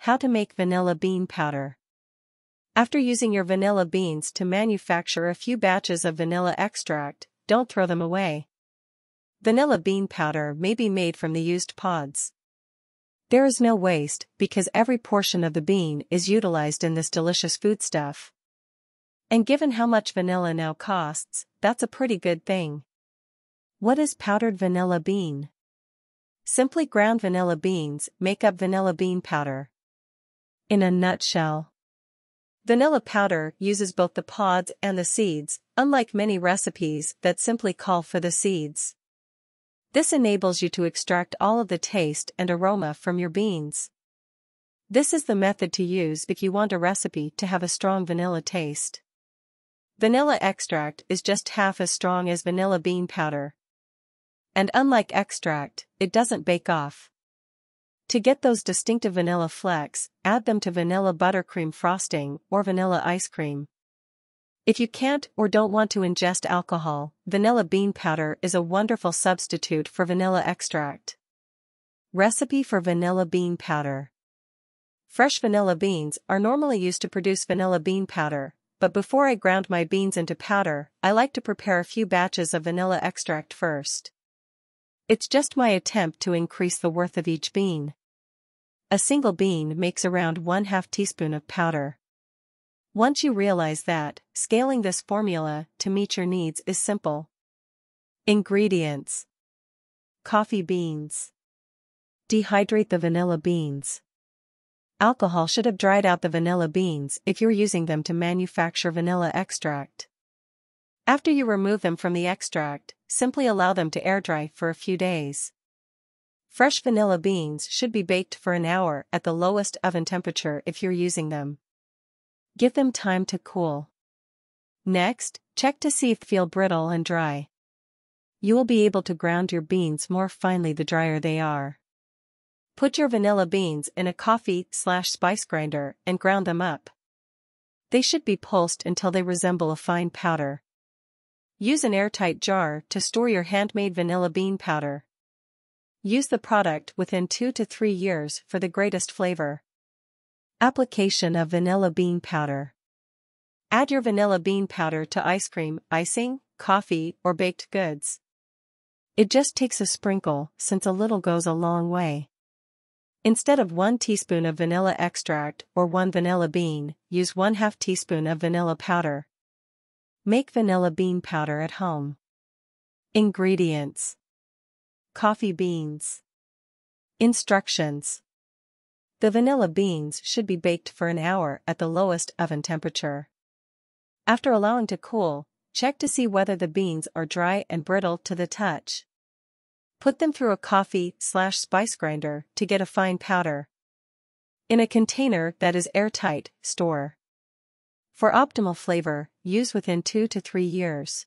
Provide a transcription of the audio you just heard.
How to make vanilla bean powder. After using your vanilla beans to manufacture a few batches of vanilla extract, don't throw them away. Vanilla bean powder may be made from the used pods. There is no waste because every portion of the bean is utilized in this delicious foodstuff. And given how much vanilla now costs, that's a pretty good thing. What is powdered vanilla bean? Simply ground vanilla beans make up vanilla bean powder. In a nutshell, vanilla powder uses both the pods and the seeds, unlike many recipes that simply call for the seeds. This enables you to extract all of the taste and aroma from your beans. This is the method to use if you want a recipe to have a strong vanilla taste. Vanilla extract is just half as strong as vanilla bean powder. And unlike extract, it doesn't bake off. To get those distinctive vanilla flecks, add them to vanilla buttercream frosting or vanilla ice cream. If you can't or don't want to ingest alcohol, vanilla bean powder is a wonderful substitute for vanilla extract. Recipe for vanilla bean powder. Fresh vanilla beans are normally used to produce vanilla bean powder, but before I ground my beans into powder, I like to prepare a few batches of vanilla extract first. It's just my attempt to increase the worth of each bean. A single bean makes around 1/2 teaspoon of powder. Once you realize that, scaling this formula to meet your needs is simple. Ingredients: coffee beans. Dehydrate the vanilla beans. Alcohol should have dried out the vanilla beans if you're using them to manufacture vanilla extract. After you remove them from the extract, simply allow them to air dry for a few days. Fresh vanilla beans should be baked for an hour at the lowest oven temperature if you're using them. Give them time to cool. Next, check to see if they feel brittle and dry. You will be able to ground your beans more finely the drier they are. Put your vanilla beans in a coffee/spice grinder and ground them up. They should be pulsed until they resemble a fine powder. Use an airtight jar to store your handmade vanilla bean powder. Use the product within 2 to 3 years for the greatest flavor. Application of vanilla bean powder. Add your vanilla bean powder to ice cream, icing, coffee, or baked goods. It just takes a sprinkle, since a little goes a long way. Instead of 1 teaspoon of vanilla extract or 1 vanilla bean, use 1/2 teaspoon of vanilla powder. Make vanilla bean powder at home. Ingredients: coffee beans. Instructions: the vanilla beans should be baked for an hour at the lowest oven temperature. After allowing to cool, check to see whether the beans are dry and brittle to the touch. Put them through a coffee/spice grinder to get a fine powder. In a container that is airtight, store. For optimal flavor, use within 2 to 3 years.